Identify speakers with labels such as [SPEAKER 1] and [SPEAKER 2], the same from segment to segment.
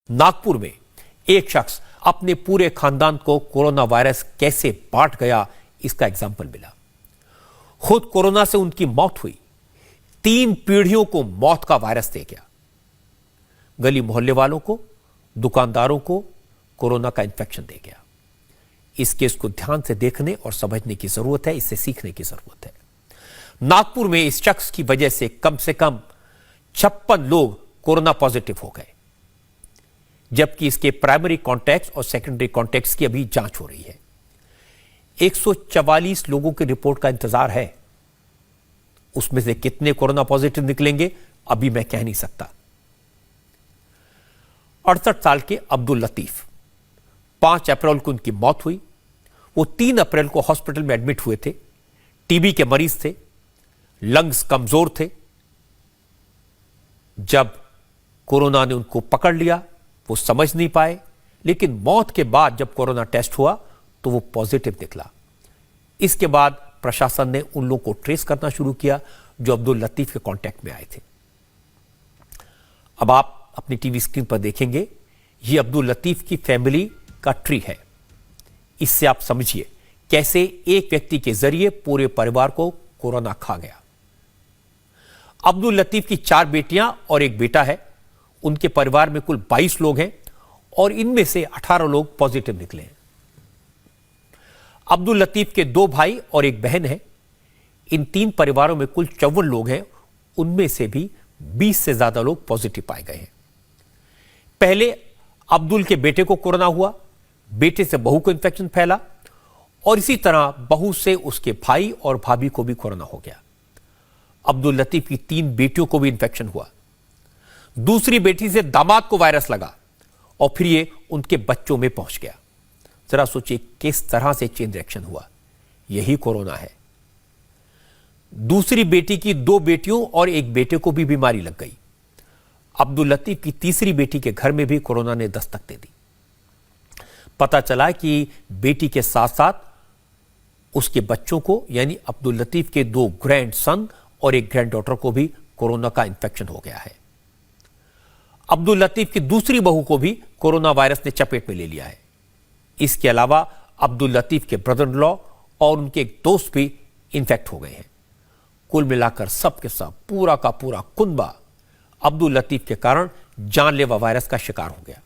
[SPEAKER 1] नागपुर में एक शख्स अपने पूरे खानदान को कोरोना वायरस कैसे बांट गया, इसका एग्जाम्पल मिला। खुद कोरोना से उनकी मौत हुई, 3 पीढ़ियों को मौत का वायरस दे गया। गली मोहल्ले वालों को, दुकानदारों को कोरोना का इंफेक्शन दे गया। इस केस को ध्यान से देखने और समझने की जरूरत है, इससे सीखने की जरूरत है। नागपुर में इस शख्स की वजह से कम 56 लोग कोरोना पॉजिटिव हो गए, जबकि इसके प्राइमरी कॉन्टैक्ट्स और सेकेंडरी कॉन्टैक्ट्स की अभी जांच हो रही है। 144 लोगों की रिपोर्ट का इंतजार है। उसमें से कितने कोरोना पॉजिटिव निकलेंगे अभी मैं कह नहीं सकता। 68 साल के अब्दुल लतीफ, 5 अप्रैल को उनकी मौत हुई। वो 3 अप्रैल को हॉस्पिटल में एडमिट हुए थे। टीबी के मरीज थे, लंग्स कमजोर थे। जब कोरोना ने उनको पकड़ लिया वो समझ नहीं पाए, लेकिन मौत के बाद जब कोरोना टेस्ट हुआ तो वो पॉजिटिव निकला। इसके बाद प्रशासन ने उन लोगों को ट्रेस करना शुरू किया जो अब्दुल लतीफ के कांटेक्ट में आए थे। अब आप अपनी टीवी स्क्रीन पर देखेंगे, ये अब्दुल लतीफ की फैमिली का ट्री है। इससे आप समझिए कैसे एक व्यक्ति के जरिए पूरे परिवार को कोरोना खा गया। अब्दुल लतीफ की 4 बेटियां और 1 बेटा है। उनके परिवार में कुल 22 लोग हैं और इनमें से 18 लोग पॉजिटिव निकले हैं। अब्दुल लतीफ के 2 भाई और 1 बहन है। इन 3 परिवारों में कुल 54 लोग हैं। उनमें से भी 20 से ज्यादा लोग पॉजिटिव पाए गए हैं। पहले अब्दुल के बेटे को कोरोना हुआ, बेटे से बहू को इंफेक्शन फैला और इसी तरह बहू से उसके भाई और भाभी को भी कोरोना हो गया। अब्दुल लतीफ की 3 बेटियों को भी इंफेक्शन हुआ। दूसरी बेटी से दामाद को वायरस लगा और फिर ये उनके बच्चों में पहुंच गया। जरा सोचिए किस तरह से चेन रिएक्शन हुआ। यही कोरोना है। दूसरी बेटी की 2 बेटियों और 1 बेटे को भी बीमारी लग गई। अब्दुल लतीफ की तीसरी बेटी के घर में भी कोरोना ने दस्तक दे दी। पता चला कि बेटी के साथ साथ उसके बच्चों को यानी अब्दुल लतीफ के 2 ग्रैंडसन और 1 ग्रैंड डॉटर को भी कोरोना का इंफेक्शन हो गया है। अब्दुल लतीफ की दूसरी बहू को भी कोरोना वायरस ने चपेट में ले लिया है। इसके अलावा अब्दुल लतीफ के ब्रदर इन लॉ और उनके एक दोस्त भी इंफेक्ट हो गए हैं। कुल मिलाकर सब के सब पूरा का पूरा कुनबा अब्दुल लतीफ के कारण जानलेवा वायरस का शिकार हो गया।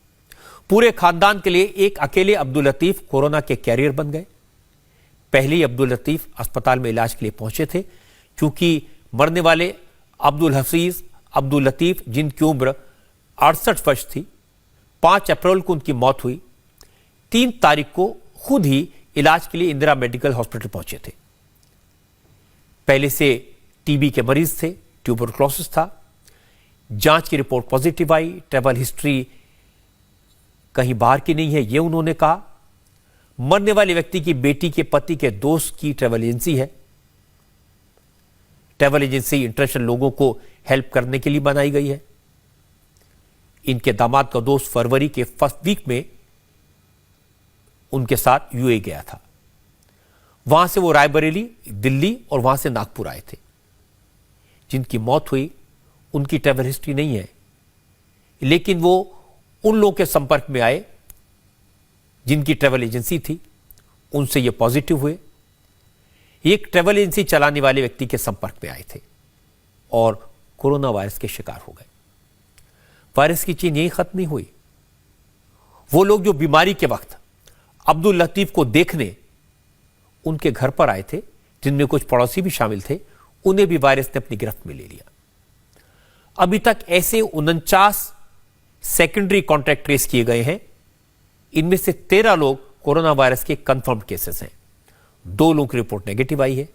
[SPEAKER 1] पूरे खानदान के लिए एक अकेले अब्दुल लतीफ कोरोना के कैरियर बन गए। पहले ही अब्दुल लतीफ अस्पताल में इलाज के लिए पहुंचे थे, क्योंकि मरने वाले अब्दुल हफीज अब्दुल लतीफ, जिनकी उम्र 68 वर्ष थी, 5 अप्रैल को उनकी मौत हुई। 3 तारीख को खुद ही इलाज के लिए इंदिरा मेडिकल हॉस्पिटल पहुंचे थे। पहले से टीबी के मरीज थे, ट्यूबरक्लोसिस था। जांच की रिपोर्ट पॉजिटिव आई। ट्रैवल हिस्ट्री कहीं बाहर की नहीं है, यह उन्होंने कहा। मरने वाले व्यक्ति की बेटी के पति के दोस्त की ट्रैवल एजेंसी है। ट्रैवल एजेंसी इंटरनेशनल लोगों को हेल्प करने के लिए बनाई गई है। इनके दामाद का दोस्त फरवरी के फर्स्ट वीक में उनके साथ यूए गया था। वहां से वो रायबरेली, दिल्ली और वहां से नागपुर आए थे। जिनकी मौत हुई उनकी ट्रैवल हिस्ट्री नहीं है, लेकिन वो उन लोगों के संपर्क में आए जिनकी ट्रैवल एजेंसी थी, उनसे ये पॉजिटिव हुए। एक ट्रैवल एजेंसी चलाने वाले व्यक्ति के संपर्क में आए थे और कोरोना वायरस के शिकार हो गए। वायरस की चेन यही खत्म नहीं हुई। वो लोग जो बीमारी के वक्त अब्दुल लतीफ को देखने उनके घर पर आए थे, जिनमें कुछ पड़ोसी भी शामिल थे, उन्हें भी वायरस ने अपनी गिरफ्त में ले लिया। अभी तक ऐसे 49 सेकेंडरी कॉन्टैक्ट ट्रेस किए गए हैं। इनमें से 13 लोग कोरोना वायरस के कंफर्म्ड केसेस हैं। 2 लोगों की रिपोर्ट नेगेटिव आई है,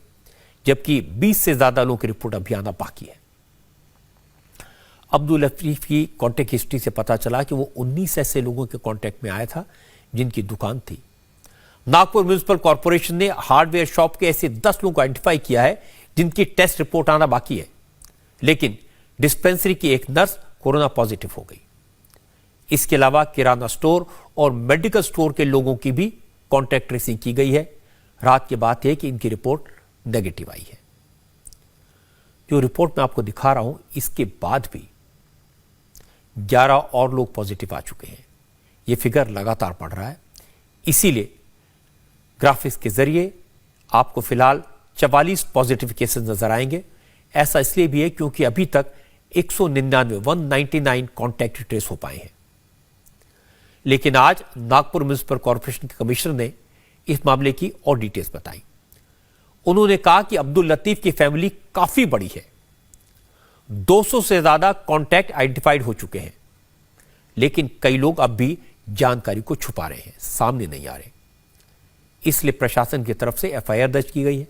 [SPEAKER 1] जबकि 20 से ज्यादा लोगों की रिपोर्ट अभी आना बाकी है। अब्दुल लतीफ की कॉन्टैक्ट हिस्ट्री से पता चला कि वो 19 ऐसे लोगों के कॉन्टैक्ट में आया था जिनकी दुकान थी। नागपुर म्युनिसिपल कॉर्पोरेशन ने हार्डवेयर शॉप के ऐसे 10 लोगों को आइडेंटिफाई किया है जिनकी टेस्ट रिपोर्ट आना बाकी है, लेकिन डिस्पेंसरी की एक नर्स कोरोना पॉजिटिव हो गई। इसके अलावा किराना स्टोर और मेडिकल स्टोर के लोगों की भी कॉन्टैक्ट ट्रेसिंग की गई है। रात की बात यह कि इनकी रिपोर्ट नेगेटिव आई है। जो रिपोर्ट मैं आपको दिखा रहा हूं, इसके बाद भी 11 और लोग पॉजिटिव आ चुके हैं। यह फिगर लगातार बढ़ रहा है। इसीलिए ग्राफिक्स के जरिए आपको फिलहाल 44 पॉजिटिव केसेस नजर आएंगे। ऐसा इसलिए भी है क्योंकि अभी तक 199 कॉन्टैक्ट ट्रेस हो पाए हैं। लेकिन आज नागपुर म्युनिसिपल कॉर्पोरेशन के कमिश्नर ने इस मामले की और डिटेल्स बताई। उन्होंने कहा कि अब्दुल लतीफ की फैमिली काफी बड़ी है, 200 से ज्यादा कॉन्टैक्ट आइडेंटिफाइड हो चुके हैं, लेकिन कई लोग अब भी जानकारी को छुपा रहे हैं, सामने नहीं आ रहे। इसलिए प्रशासन की तरफ से एफआईआर दर्ज की गई है।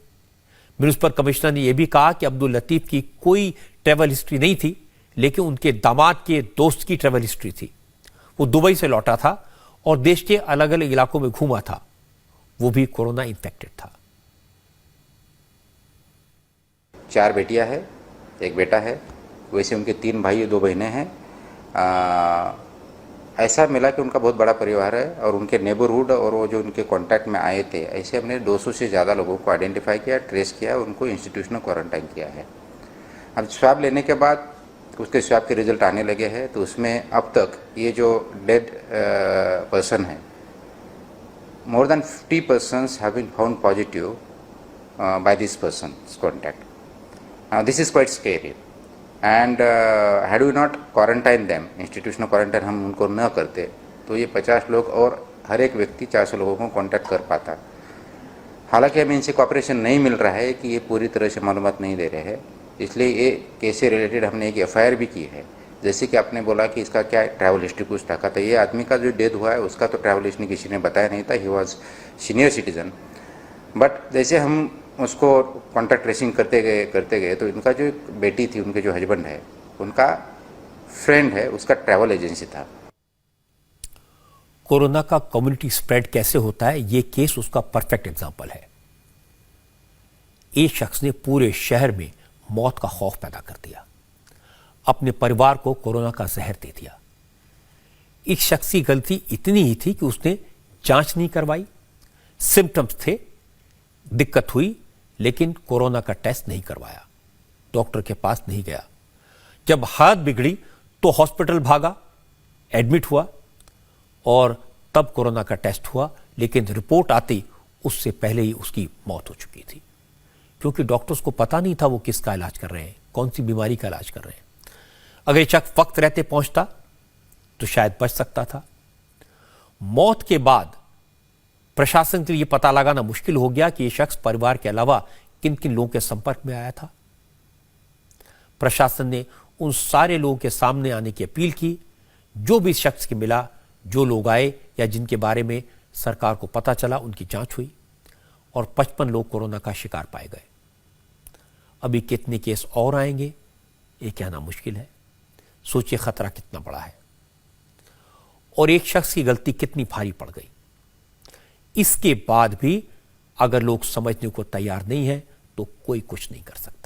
[SPEAKER 1] म्युनिसिपल कमिश्नर ने यह भी कहा कि अब्दुल लतीफ की कोई ट्रैवल हिस्ट्री नहीं थी, लेकिन उनके दामाद के दोस्त की ट्रैवल हिस्ट्री थी। वो दुबई से लौटा था और देश के अलग अलग इलाकों में घूमा था। वो भी कोरोना इन्फेक्टेड था।
[SPEAKER 2] 4 बेटियां हैं, 1 बेटा है। वैसे उनके 3 भाई और 2 बहनें हैं। ऐसा मिला कि उनका बहुत बड़ा परिवार है और उनके नेबरहुड और वो जो उनके कांटेक्ट में आए थे, ऐसे हमने 200 से ज़्यादा लोगों को आइडेंटिफाई किया, ट्रेस किया, उनको इंस्टीट्यूशनल क्वारंटाइन किया है। अब स्वाब लेने के बाद उसके स्वाब के रिजल्ट आने लगे हैं, तो उसमें अब तक ये जो डेड पर्सन है, more than 50 persons have been found positive by this person's contact. Now this is quite scary. And had we not quarantine them, institutional quarantine हम उनको न करते, तो ये 50 लोग और हर एक व्यक्ति 400 लोगों को कांटेक्ट कर पाता। हालांकि हमें इनसे कॉपरेशन नहीं मिल रहा है कि ये पूरी तरह से मालूमात नहीं दे रहे हैं, इसलिए ये केस से रिलेटेड हमने एक एफआईआर भी की है। जैसे कि आपने बोला कि इसका क्या ट्रैवल हिस्ट्री कुछ था, तो ये आदमी का जो डेथ हुआ है उसका तो ट्रैवल हिस्ट्री किसी ने बताया नहीं था। He was senior citizen, but जैसे हम उसको कॉन्टैक्ट ट्रेसिंग करते गए तो इनका जो बेटी थी, उनके जो हस्बैंड है, उनका फ्रेंड है, उसका ट्रैवल एजेंसी था।
[SPEAKER 1] कोरोना का कम्युनिटी स्प्रेड कैसे होता है, यह केस उसका परफेक्ट एग्जाम्पल है। एक शख्स ने पूरे शहर में मौत का खौफ पैदा कर दिया, अपने परिवार को कोरोना का जहर दे दिया। इस शख्स की गलती इतनी ही थी कि उसने जांच नहीं करवाई। सिम्टम्स थे, दिक्कत हुई, लेकिन कोरोना का टेस्ट नहीं करवाया, डॉक्टर के पास नहीं गया। जब हालत बिगड़ी तो हॉस्पिटल भागा, एडमिट हुआ और तब कोरोना का टेस्ट हुआ, लेकिन रिपोर्ट आती उससे पहले ही उसकी मौत हो चुकी थी, क्योंकि डॉक्टर्स को पता नहीं था वो किसका इलाज कर रहे हैं, कौन सी बीमारी का इलाज कर रहे हैं। अगर ये शख्स वक्त रहते पहुंचता तो शायद बच सकता था। मौत के बाद प्रशासन के लिए पता लगाना मुश्किल हो गया कि यह शख्स परिवार के अलावा किन किन लोगों के संपर्क में आया था। प्रशासन ने उन सारे लोगों के सामने आने की अपील की जो भी शख्स के मिला, जो लोग आए या जिनके बारे में सरकार को पता चला, उनकी जांच हुई और 55 लोग कोरोना का शिकार पाए गए। अभी कितने केस और आएंगे ये कहना मुश्किल है। सोचिए खतरा कितना बड़ा है और एक शख्स की गलती कितनी भारी पड़ गई। इसके बाद भी अगर लोग समझने को तैयार नहीं है तो कोई कुछ नहीं कर सकता।